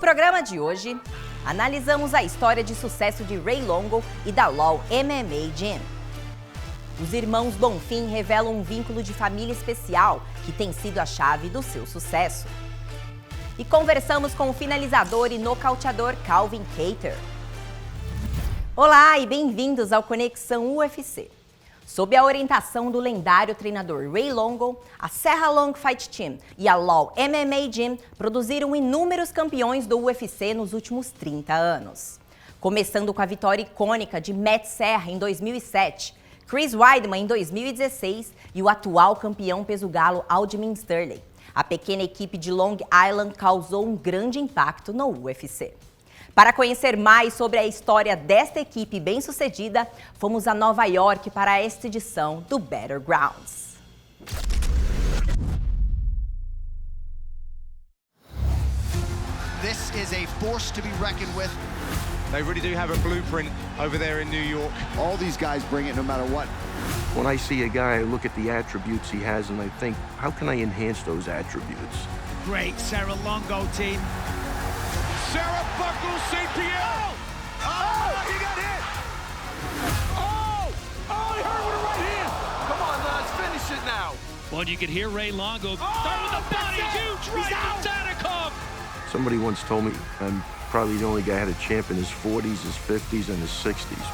programa de hoje, analisamos a história de sucesso de Ray Longo e da Law MMA Gym. Os irmãos Bonfim revelam um vínculo de família especial que tem sido a chave do seu sucesso. E conversamos com o finalizador e nocauteador Kattar. Olá e bem-vindos ao Conexão UFC. Sob a orientação do lendário treinador Ray Longo, a Serra Long Fight Team e a Law MMA Gym produziram inúmeros campeões do UFC nos últimos 30 anos. Começando com a vitória icônica de Matt Serra em 2007, Chris Weidman em 2016 e o atual campeão peso-galo Aljamain Sterling. A pequena equipe de Long Island causou um grande impacto no UFC. Para conhecer mais sobre a história desta equipe bem-sucedida, fomos a Nova York para esta edição do Battlegrounds. This is a force to be reckoned with. They really do have a blueprint over there in New York. All these guys bring it no matter what. When I see a guy, I look at the attributes he has and I think, how can I enhance those attributes? Great Serra Longo team. Serra buckles St. Pierre. Oh, he got hit. Oh, he hurt with a right hand. Come on, let's finish it now. Well, you could hear Ray Longo start with a body, huge right from Tadakov. Somebody once told me I'm probably the only guy who had a champ in his 40s, his 50s, and his 60s.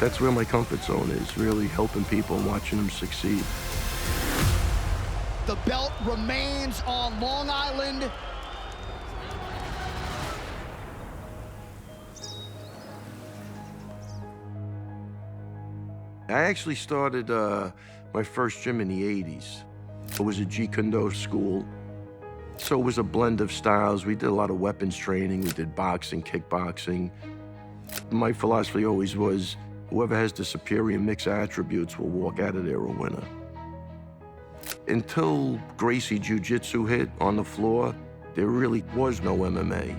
That's where my comfort zone is, really helping people and watching them succeed. The belt remains on Long Island. I actually started my first gym in the 80s. It was a Jeet Kune Do school. So it was a blend of styles. We did a lot of weapons training. We did boxing, kickboxing. My philosophy always was, whoever has the superior mix of attributes will walk out of there a winner. Until Gracie Jiu-Jitsu hit on the floor, there really was no MMA.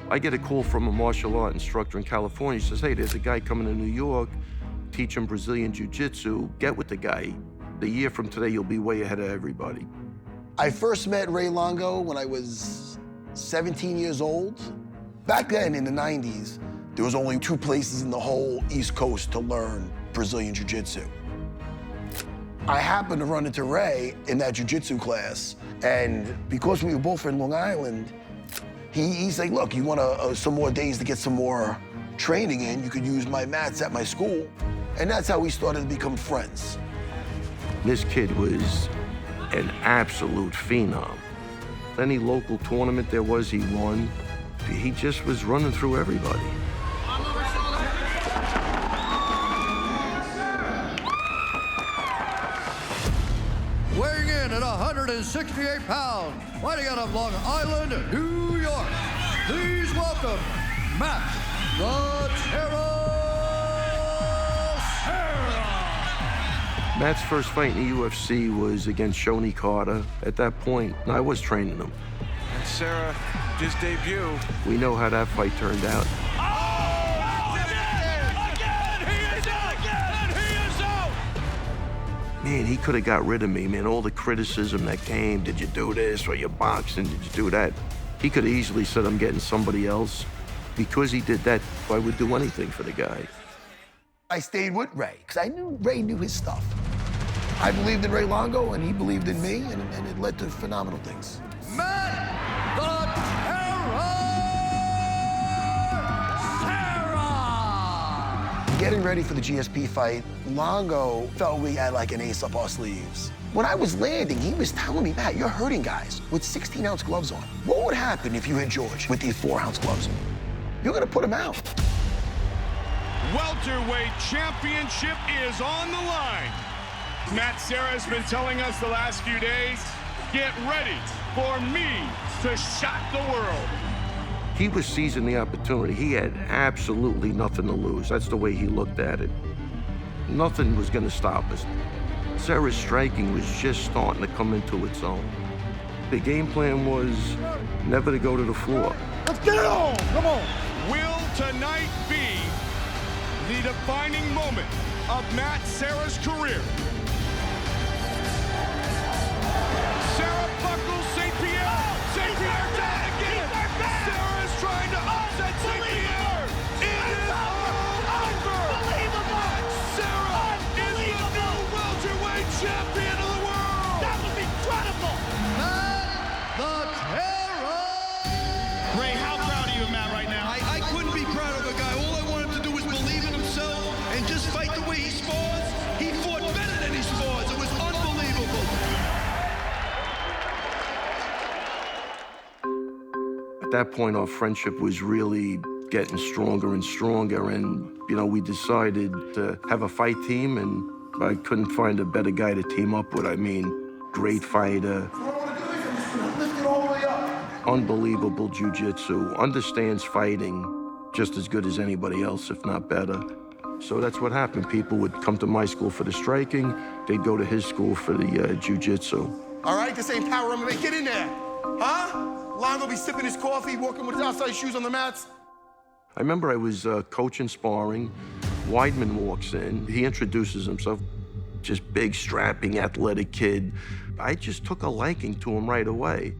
I get a call from a martial art instructor in California. He says, hey, there's a guy coming to New York, teach him Brazilian Jiu-Jitsu. Get with the guy. A year from today, you'll be way ahead of everybody. I first met Ray Longo when I was 17 years old. Back then, in the 90s, there was only 2 places in the whole East Coast to learn Brazilian Jiu-Jitsu. I happened to run into Ray in that Jiu-Jitsu class, and because we were both in Long Island, he's like, look, you want some more days to get some more training in, you could use my mats at my school. And that's how we started to become friends. This kid was an absolute phenom. Any local tournament there was, he won. He just was running through everybody. Weighing in at 168 pounds, fighting out of Long Island, New York, please welcome Matt the Terror Serra. Matt's first fight in the UFC was against Shoney Carter. At that point, I was training him. And Serra just debuted. We know how that fight turned out. Man, he could have got rid of me, man. All the criticism that came, did you do this, or you're boxing, did you do that? He could have easily said, I'm getting somebody else. Because he did that, I would do anything for the guy. I stayed with Ray, because I knew Ray knew his stuff. I believed in Ray Longo, and he believed in me, and it led to phenomenal things. Matt the Terror Serra. Getting ready for the GSP fight, Longo felt we had like an ace up our sleeves. When I was landing, he was telling me, Matt, you're hurting guys with 16-ounce gloves on. What would happen if you hit George with these 4-ounce gloves? You're gonna put him out. Welterweight championship is on the line. Matt Serra has been telling us the last few days, get ready for me to shock the world. He was seizing the opportunity. He had absolutely nothing to lose. That's the way he looked at it. Nothing was gonna stop us. Serra's striking was just starting to come into its own. The game plan was never to go to the floor. Let's get it on! Come on! Will tonight be the defining moment of Matt Serra's career? Serra buckles St. Pierre. St. Pierre down again. Serra's trying that point, our friendship was really getting stronger and stronger, and, you know, we decided to have a fight team, and I couldn't find a better guy to team up with. I mean, great fighter, unbelievable jiu-jitsu, understands fighting just as good as anybody else, if not better. So that's what happened. People would come to my school for the striking, they'd go to his school for the jiu-jitsu. All right, this ain't power MMA, get in there. Huh? Longo be sipping his coffee, walking with his outside shoes on the mats. I remember I was coaching sparring. Weidman walks in. He introduces himself. Just big, strapping, athletic kid. I just took a liking to him right away.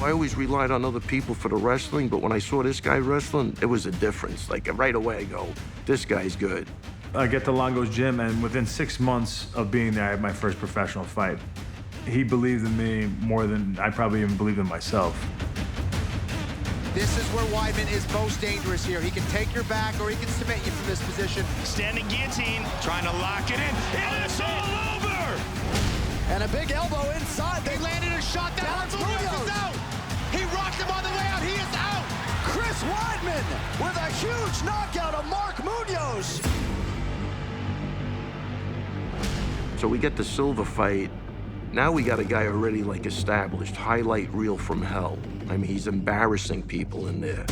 I always relied on other people for the wrestling, but when I saw this guy wrestling, it was a difference. Like, right away, I go, this guy's good. I get to Longo's gym, and within 6 months of being there, I had my first professional fight. He believed in me more than I probably even believed in myself. This is where Weidman is most dangerous here. He can take your back or he can submit you from this position. Standing guillotine, trying to lock it in. And it's all over! And a big elbow inside. They landed a shot. That hurts. Munoz is out. He rocked him on the way out. He is out. Chris Weidman with a huge knockout of Mark Munoz. So we get the Silva fight. Now we got a guy already, like, established, highlight reel from hell. I mean, he's embarrassing people in there.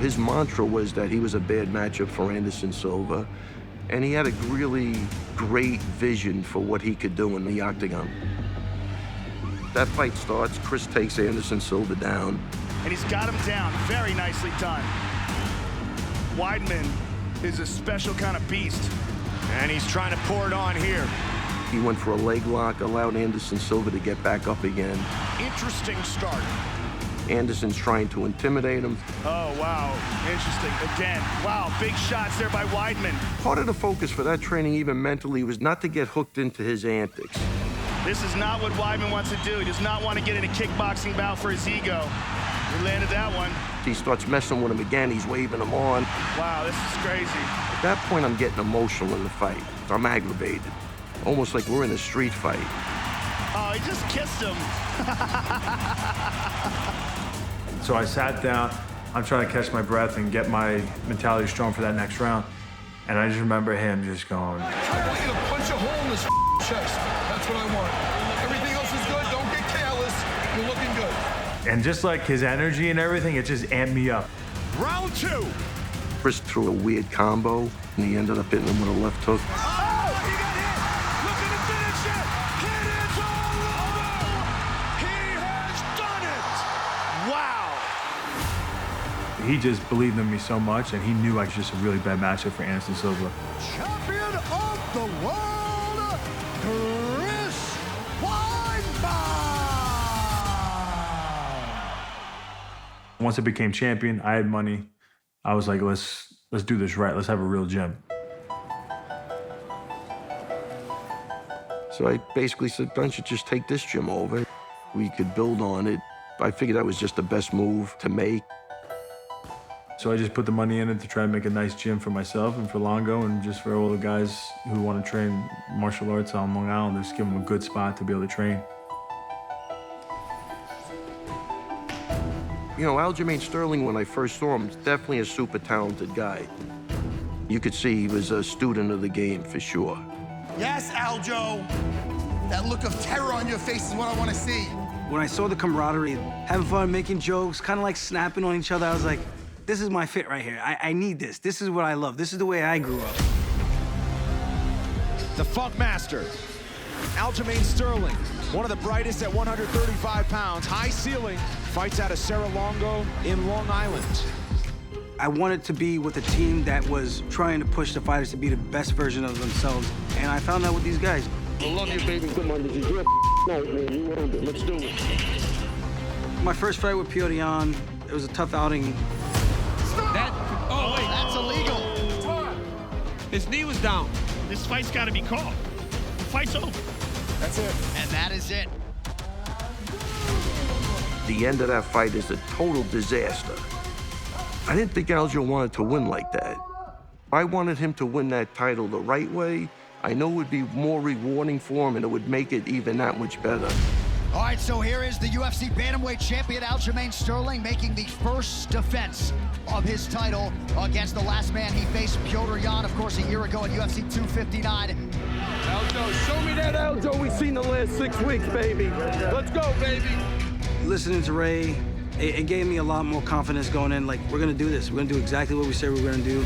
His mantra was that he was a bad matchup for Anderson Silva, and he had a really great vision for what he could do in the octagon. That fight starts, Chris takes Anderson Silva down. And he's got him down, very nicely done. Weidman is a special kind of beast, and he's trying to pour it on here. He went for a leg lock, allowed Anderson Silva to get back up again. Interesting start. Anderson's trying to intimidate him. Oh, wow. Interesting. Again, wow, big shots there by Weidman. Part of the focus for that training, even mentally, was not to get hooked into his antics. This is not what Weidman wants to do. He does not want to get in a kickboxing bout for his ego. He landed that one. He starts messing with him again. He's waving him on. Wow, this is crazy. At that point, I'm getting emotional in the fight. I'm aggravated. Almost like we're in a street fight. Oh, he just kissed him. So I sat down. I'm trying to catch my breath and get my mentality strong for that next round. And I just remember him just going. I want you to punch a hole in this chest. That's what I want. Everything else is good. Don't get careless. You're looking good. And just like his energy and everything, it just amped me up. Round two. Chris threw a weird combo, and he ended up hitting him with a left hook. He just believed in me so much, and he knew I was just a really bad matchup for Anderson Silva. Champion of the world, Chris Weidman. Once I became champion, I had money. I was like, let's do this right. Let's have a real gym. So I basically said, don't you just take this gym over? We could build on it. I figured that was just the best move to make. So I just put the money in it to try and make a nice gym for myself and for Longo and just for all the guys who want to train martial arts on Long Island. Just give them a good spot to be able to train. You know, Aljamain Sterling, when I first saw him, was definitely a super talented guy. You could see he was a student of the game, for sure. Yes, Aljo. That look of terror on your face is what I want to see. When I saw the camaraderie, having fun, making jokes, kind of like snapping on each other, I was like, this is my fit right here. I need this. This is what I love. This is the way I grew up. The Funk Master, Aljamain Sterling, one of the brightest at 135 pounds, high ceiling, fights out of Ray Longo in Long Island. I wanted to be with a team that was trying to push the fighters to be the best version of themselves, and I found that with these guys. I love you, baby. Come on, this is your night, man. You earned it. Let's do it. My first fight with Piotr Jan, it was a tough outing. That's illegal. His knee was down. This fight's got to be called. The fight's over. That's it. And that is it. The end of that fight is a total disaster. I didn't think Aljo wanted to win like that. I wanted him to win that title the right way. I know it would be more rewarding for him, and it would make it even that much better. All right, so here is the UFC bantamweight champion Aljamain Sterling making the first defense of his title against the last man he faced, Petr Yan, of course, a year ago at UFC 259. Aljo, show me that Aljo we've seen the last 6 weeks, baby. Let's go, baby. Listening to Ray, it gave me a lot more confidence going in, like, we're gonna do this. We're gonna do exactly what we said we were gonna do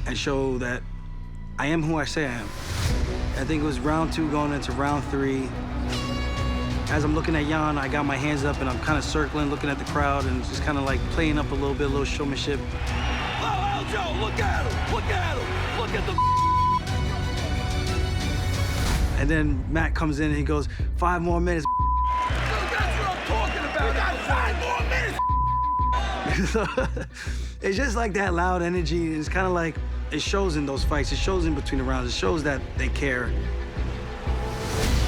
and show that I am who I say I am. I think it was round 2 going into round 3. As I'm looking at Yan, I got my hands up and I'm kind of circling, looking at the crowd and just kind of like playing up a little showmanship. Oh, Aljo, look at him, look at him, look at the And then Matt comes in and he goes, 5 more minutes. That's what I'm talking about. We got 5 more minutes. It's just like that loud energy. It's kind of like, it shows in those fights. It shows in between the rounds. It shows that they care.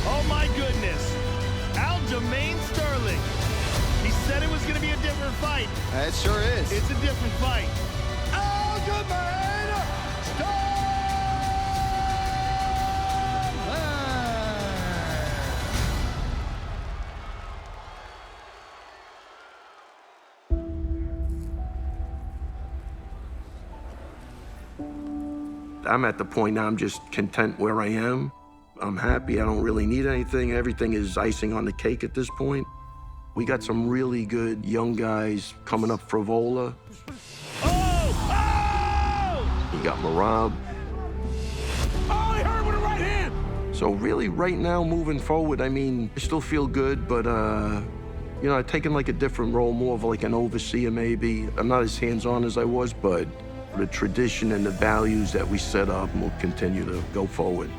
Oh my goodness. Aljamain Sterling. He said it was going to be a different fight. It sure is. It's a different fight. Aljamain Sterling! I'm at the point now I'm just content where I am. I'm happy, I don't really need anything. Everything is icing on the cake at this point. We got some really good young guys coming up for Vola. You got Marab. Oh, he hurt with a right hand! So really, right now, moving forward, I mean, I still feel good, but, you know, I've taken like a different role, more of like an overseer maybe. I'm not as hands-on as I was, but the tradition and the values that we set up will continue to go forward.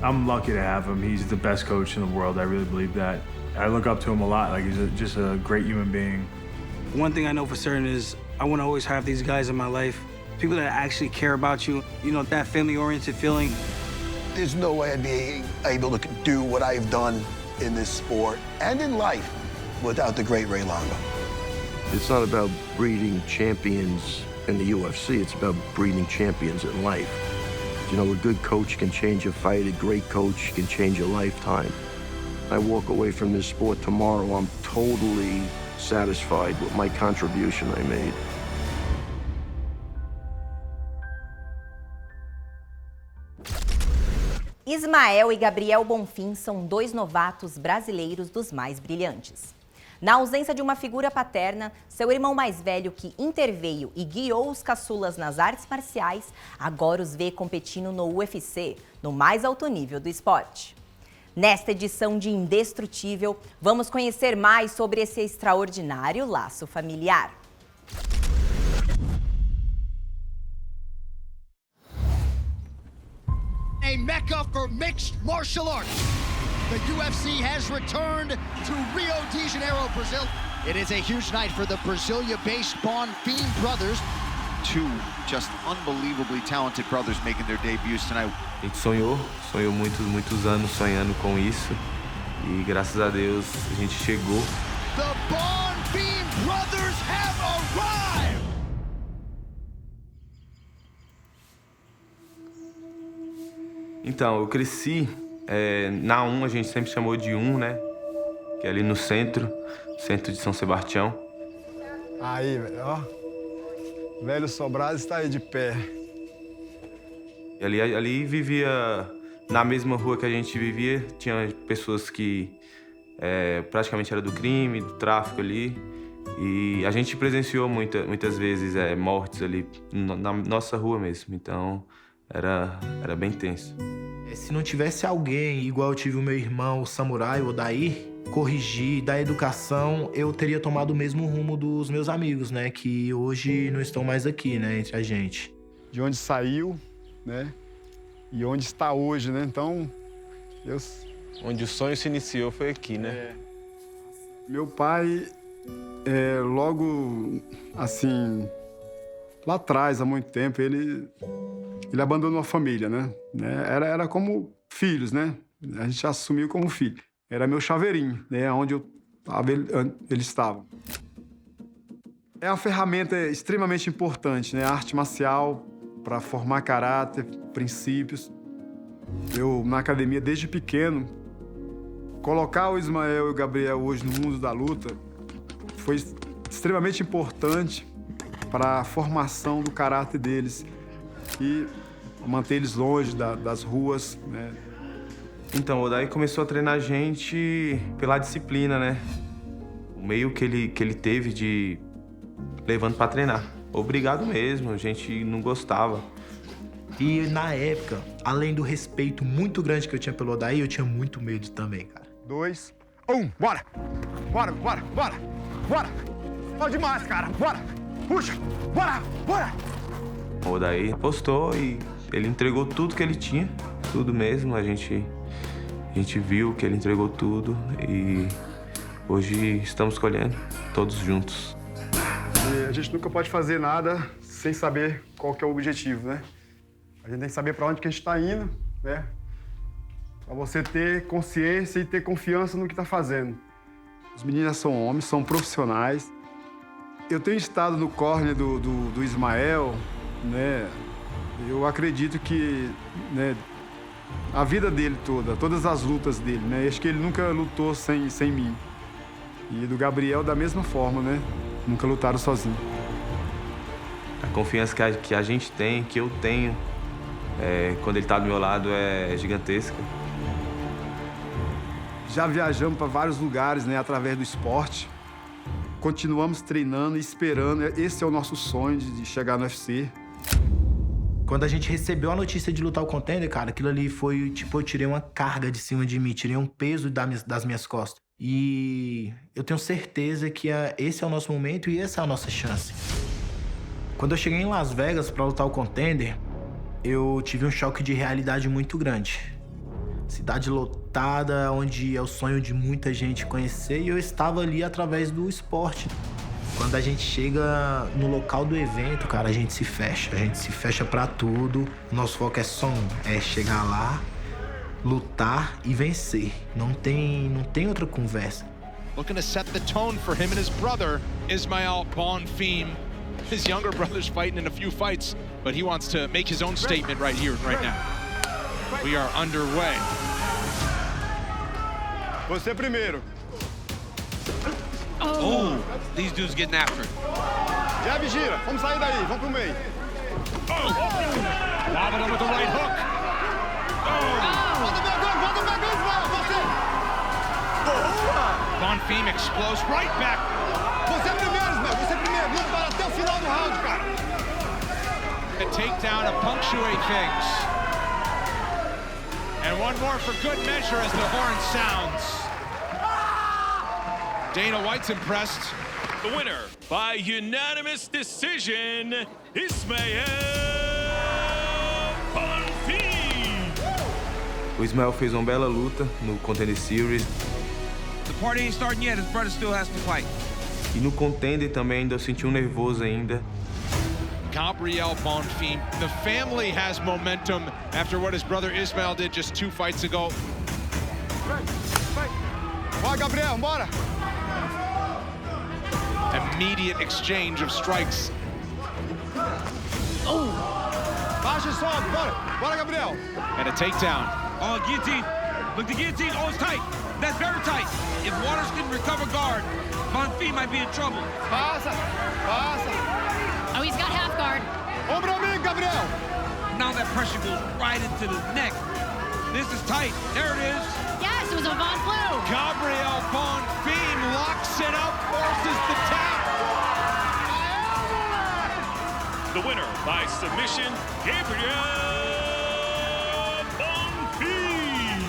I'm lucky to have him. He's the best coach in the world. I really believe that. I look up to him a lot. Like, he's just a great human being. One thing I know for certain is I want to always have these guys in my life, people that actually care about you, you know, that family-oriented feeling. There's no way I'd be able to do what I've done in this sport and in life without the great Ray Longo. It's not about breeding champions in the UFC, it's about breeding champions in life. You know, a good coach can change a fight, a great coach can change a lifetime. I walk away from this sport tomorrow, I'm totally satisfied with my contribution I made. Ismael e Gabriel Bonfim são 2 novatos brasileiros dos mais brilhantes. Na ausência de uma figura paterna, seu irmão mais velho que interveio e guiou os caçulas nas artes marciais, agora os vê competindo no UFC, no mais alto nível do esporte. Nesta edição de Indestrutível, vamos conhecer mais sobre esse extraordinário laço familiar. A mecca for mixed martial arts. The UFC has returned to Rio de Janeiro, Brazil. It is a huge night for the Brasilia-based Bonfim brothers. 2 just unbelievably talented brothers making their debuts tonight. A gente sonhou muitos anos sonhando com isso e graças a Deus a gente chegou. The Bonfim brothers have arrived! Então, eu cresci, na 1 a gente sempre chamou de 1, né? Que é ali no centro de São Sebastião. Aí, velho, ó. Velho Sobrado está aí de pé. E ali vivia, na mesma rua que a gente vivia, tinha pessoas que praticamente era do crime, do tráfico ali. E a gente presenciou muitas vezes mortes ali na nossa rua mesmo, então era bem tenso. Se não tivesse alguém, igual eu tive o meu irmão, o Samurai, o Odair, corrigir, dar educação, eu teria tomado o mesmo rumo dos meus amigos, né? Que hoje não estão mais aqui, né? Entre a gente. De onde saiu, né? E onde está hoje, né? Então, Deus... Onde o sonho se iniciou foi aqui, né? Meu pai, logo, assim, lá atrás, há muito tempo, ele abandonou a família, né? Era como filhos, né? A gente assumiu como filho. Era meu chaveirinho, né? Onde ele estava. É uma ferramenta extremamente importante, né? A arte marcial para formar caráter, princípios. Eu, na academia, desde pequeno, Colocar o Ismael e o Gabriel hoje no mundo da luta foi extremamente importante para a formação do caráter deles e manter eles longe das ruas, né? Então, o Daí começou a treinar a gente pela disciplina, né? O meio que ele teve de levando pra treinar. Obrigado mesmo, a gente não gostava. E na época, além do respeito muito grande que eu tinha pelo Odaí, eu tinha muito medo também, cara. 2, 1, bora! Bora, bora, bora! Bora! Tá demais, cara! Bora! Puxa! Bora! Bora! O Odaí postou e ele entregou tudo que ele tinha, tudo mesmo. A gente viu que ele entregou tudo e hoje estamos colhendo todos juntos. E a gente nunca pode fazer nada sem saber qual que é o objetivo, né? A gente tem que saber para onde que a gente está indo, né? Para você ter consciência e ter confiança no que está fazendo. Os meninos são homens, são profissionais. Eu tenho estado no corner do Ismael, né? Eu acredito que, né, a vida dele toda, todas as lutas dele, né? Acho que ele nunca lutou sem mim. E do Gabriel da mesma forma, né? Nunca lutaram sozinho. A confiança que a gente tem, que eu tenho, quando ele tá do meu lado, é gigantesca. Já viajamos para vários lugares, né, através do esporte. Continuamos treinando e esperando. Esse é o nosso sonho de chegar no UFC. Quando a gente recebeu a notícia de lutar o Contender, cara, aquilo ali foi, tipo, eu tirei uma carga de cima de mim, tirei um peso das minhas costas. E eu tenho certeza que esse é o nosso momento e essa é a nossa chance. Quando eu cheguei em Las Vegas para lutar o Contender, eu tive um choque de realidade muito grande. Cidade lotada, onde é o sonho de muita gente conhecer, e eu estava ali através do esporte. Quando a gente chega no local do evento, cara, a gente se fecha pra tudo. O nosso foco é só é chegar lá, lutar e vencer. Não tem outra conversa. Looking to set the tone for him and his brother, Ismael Bonfim. His younger brother's fighting in a few fights, but he wants to make his own statement right here, right now. We are underway. Você primeiro. Oh, these dudes getting after it. Jab gira, vamos sair daí, vamos pro meio. Lobbing him with the right hook. Volta pegando, Ismael, você. Boa! Bonfim explodes right back. Você primeiro, Ismael, você primeiro. Luta para até o final do round, cara. A takedown to punctuate things. And one more for good measure as the horn sounds. Dana White's impressed. The winner by unanimous decision, Ismael Bonfim. O Ismael fez uma bela luta no Contender Series. The party ain't starting yet, his brother still has to fight. E no Contender também ainda eu senti nervoso ainda. Gabriel Bonfim. The family has momentum after what his brother Ismael did just 2 fights ago. Vai, Gabriel, bora! Immediate exchange of strikes. Oh! Baixa e sobe, bora! Bora, Gabriel! And a takedown. Oh, guillotine. Look, the guillotine. Oh, it's tight. That's very tight. If Waters can recover guard, Bonfim might be in trouble. Passa! Passa! Oh, he's got half guard. Ombro amigo, Gabriel! Now that pressure goes right into the neck. This is tight. There it is. Yes, it was a Von Flu. Gabriel Bonfim locks it up, forces the tap. The winner by submission, Gabriel Bonfim.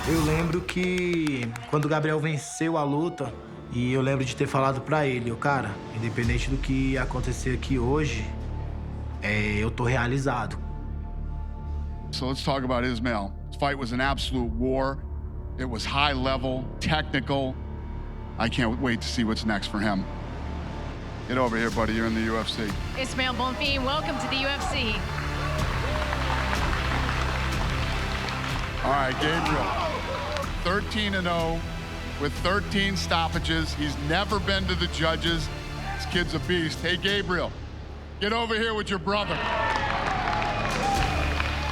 Eu lembro que quando o Gabriel venceu a luta, e eu lembro de ter falado pra ele, cara, independente do que acontecer aqui hoje, eu tô realizado. So let's talk about Ismael. This fight was an absolute war. It was high level, technical. I can't wait to see what's next for him. Get over here, buddy. You're in the UFC. Ismael Bonfim, welcome to the UFC. All right, Gabriel. 13-0 with 13 stoppages. He's never been to the judges. This kid's a beast. Hey, Gabriel, get over here with your brother.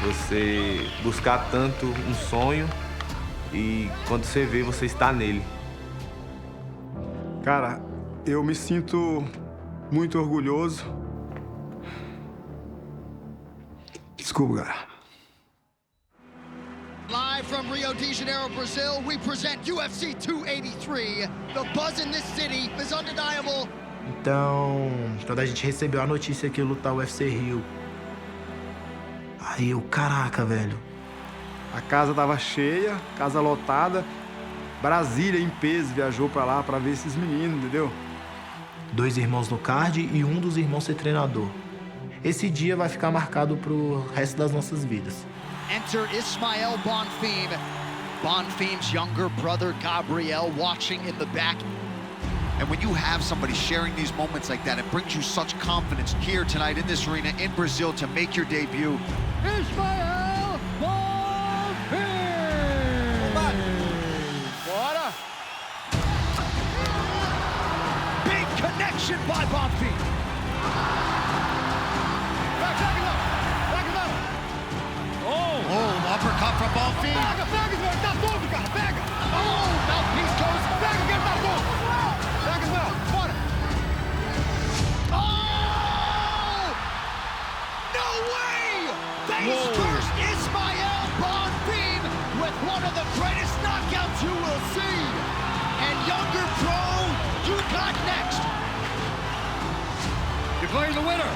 Você buscar tanto um sonho e quando você vê, você está nele. Cara, eu me sinto muito orgulhoso. Desculpa, cara. Live from Rio de Janeiro, Brazil, we present UFC 283. The buzz in this city is undeniable. Então, quando a gente recebeu a notícia que ia lutar o UFC Rio, aí eu, caraca, velho. A casa tava cheia, casa lotada. Brasília, em peso, viajou pra lá pra ver esses meninos, entendeu? 2 irmãos no card e um dos irmãos ser treinador. Esse dia vai ficar marcado pro resto das nossas vidas. Enter Ismael Bonfim. Bonfim's younger brother, Gabriel, watching in the back. And when you have somebody sharing these moments like that, it brings you such confidence here tonight in this arena in Brazil to make your debut. Ismael Bonfim! Bora! Big connection by Bonfim. Oh, uppercut from Bonfim. Pega, velho, tá todo, cara, pega! Oh, mouthpiece goes, pega, que ele tá todo! Pega, velho, bora! Oh! No way! Face first, Ismael Bonfim with one of the greatest knockouts you will see! And younger pro, you got next! Declaring the winner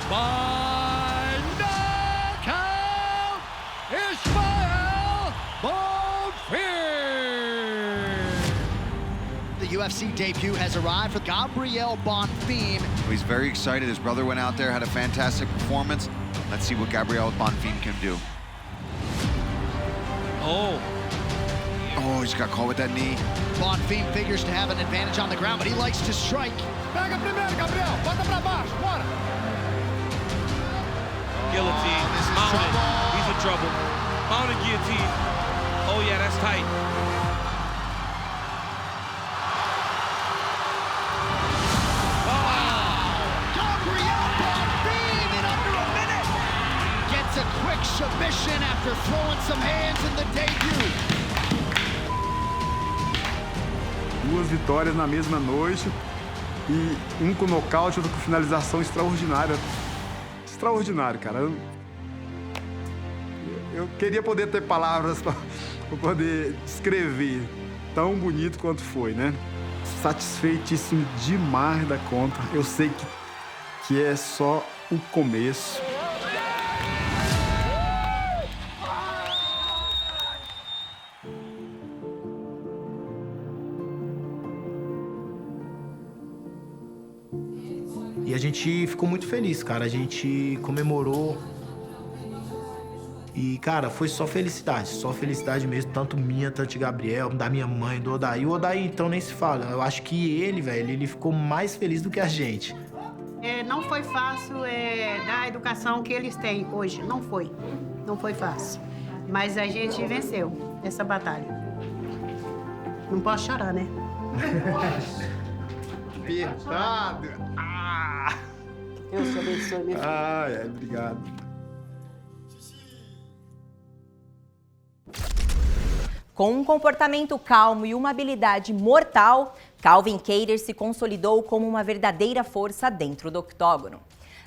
by knockout! Ismael Bonfim! The UFC debut has arrived for Gabriel Bonfim. He's very excited. His brother went out there, had a fantastic performance. Let's see what Gabriel Bonfim can do. Oh, he's got caught with that knee. Bonfim figures to have an advantage on the ground, but he likes to strike. Pega primeiro, Gabriel. Bota pra baixo, bora. Guillotine. Mounted. He's in trouble. Mounted guillotine. Oh, yeah, that's tight. Gabriel Bonfim in under a minute. Gets a quick submission after throwing some hands in the debut. 2 vitórias na mesma noite e um com nocaute, outro com finalização extraordinária. Extraordinário, cara. Eu queria poder ter palavras para poder descrever tão bonito quanto foi, né? Satisfeitíssimo demais da conta. Eu sei que é só o começo. E a gente ficou muito feliz, cara. A gente comemorou. E, cara, foi só felicidade mesmo, tanto minha, tanto de Gabriel, da minha mãe, do Odaí. O Odaí, então, nem se fala. Eu acho que ele, velho, ele ficou mais feliz do que a gente. Não foi fácil dar a educação que eles têm hoje. Não foi fácil. Mas a gente venceu essa batalha. Não posso chorar, né? Apertado. Deus te abençoe, minha filha. Obrigado. Com um comportamento calmo e uma habilidade mortal, Calvin Kattar se consolidou como uma verdadeira força dentro do octógono.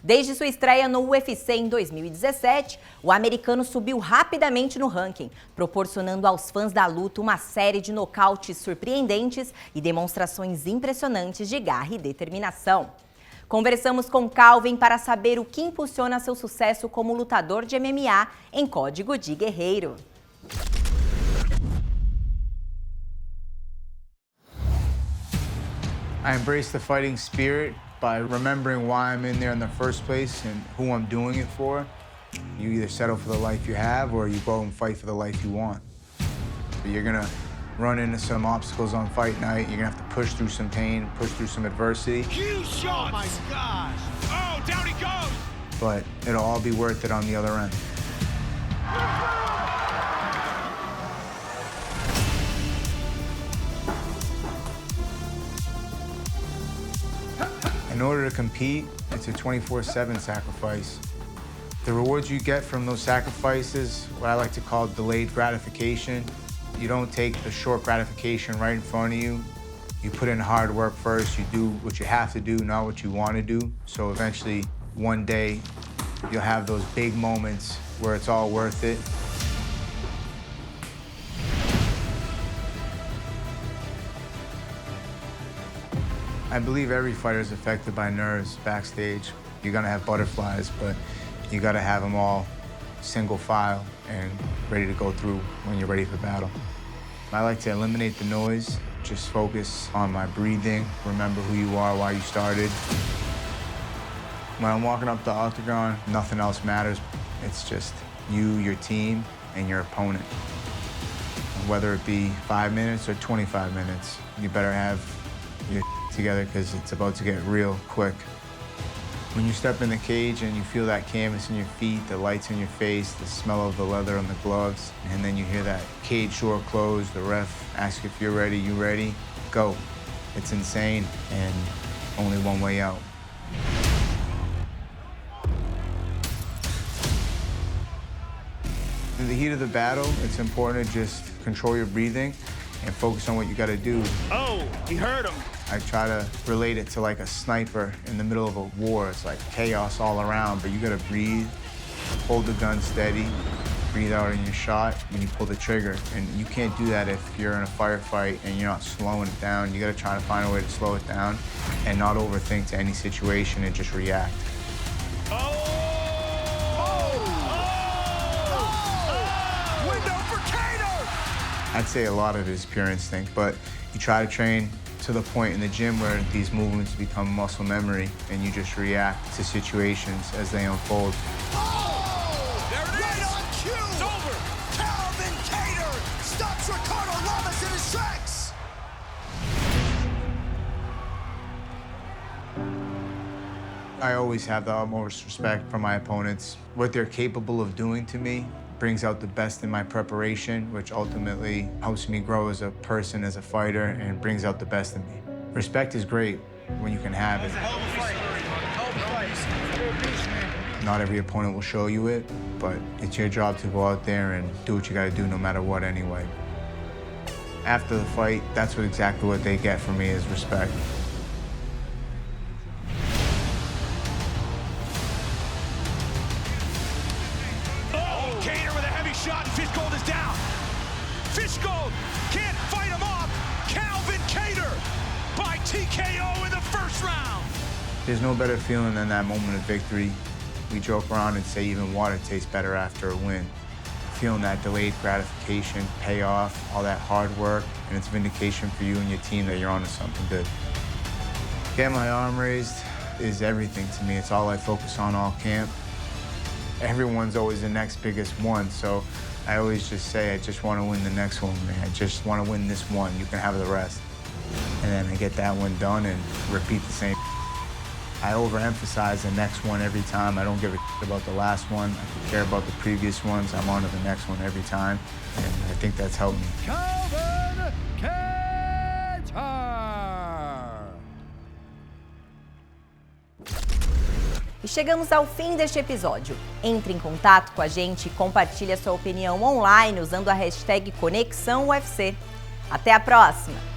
Desde sua estreia no UFC em 2017, o americano subiu rapidamente no ranking, proporcionando aos fãs da luta uma série de nocautes surpreendentes e demonstrações impressionantes de garra e determinação. Conversamos com Calvin para saber o que impulsiona seu sucesso como lutador de MMA em Código de Guerreiro. I embrace the fighting spirit by remembering why I'm in there in the first place and who I'm doing it for. You either settle for the life you have or you go and fight for the life you want. But you're gonna run into some obstacles on fight night. You're gonna have to push through some pain, push through some adversity. Huge shots! Oh my gosh! Oh, down he goes! But it'll all be worth it on the other end. In order to compete, it's a 24/7 sacrifice. The rewards you get from those sacrifices, what I like to call delayed gratification, You don't take the short gratification right in front of you. You put in hard work first. You do what you have to do, not what you want to do. So eventually, one day, you'll have those big moments where it's all worth it. I believe every fighter is affected by nerves backstage. You're gonna have butterflies, but you gotta have them all single file and ready to go through when you're ready for battle. I like to eliminate the noise, just focus on my breathing, remember who you are, why you started. When I'm walking up the octagon, nothing else matters. It's just you, your team, and your opponent. Whether it be 5 minutes or 25 minutes, you better have your together because it's about to get real quick. When you step in the cage and you feel that canvas in your feet, the lights in your face, the smell of the leather on the gloves, and then you hear that cage door close, the ref asks if you're ready, you ready? Go. It's insane and only one way out. In the heat of the battle, it's important to just control your breathing and focus on what you gotta do. Oh, he heard him. I try to relate it to like a sniper in the middle of a war. It's like chaos all around, but you gotta breathe, hold the gun steady, breathe out in your shot when you pull the trigger. And you can't do that if you're in a firefight and you're not slowing it down. You gotta try to find a way to slow it down and not overthink to any situation and just react. Window for Kattar! I'd say a lot of it is pure instinct, but you try to train to the point in the gym where these movements become muscle memory and you just react to situations as they unfold. There it is! Right on cue! It's over! Calvin Kattar stops Ricardo Lamas in his tracks! I always have the utmost respect for my opponents. What they're capable of doing to me brings out the best in my preparation, which ultimately helps me grow as a person, as a fighter, and brings out the best in me. Respect is great when you can have it. Not every opponent will show you it, but it's your job to go out there and do what you gotta do no matter what anyway. After the fight, that's exactly what they get from me is respect. Shot and Fishgold is down. Fishgold can't fight him off. Calvin Kattar by TKO in the first round. There's no better feeling than that moment of victory. We joke around and say even water tastes better after a win. Feeling that delayed gratification, payoff, all that hard work, and it's vindication for you and your team that you're onto something good. Getting my arm raised is everything to me. It's all I focus on all camp. Everyone's always the next biggest one, so I always just say, I just want to win the next one, man. I just want to win this one. You can have the rest. And then I get that one done and repeat the same. I overemphasize the next one every time. I don't give a about the last one. I care about the previous ones. I'm on to the next one every time, and I think that's helped me. Calvin Kattar. E chegamos ao fim deste episódio. Entre em contato com a gente e compartilhe a sua opinião online usando a hashtag Conexão UFC. Até a próxima!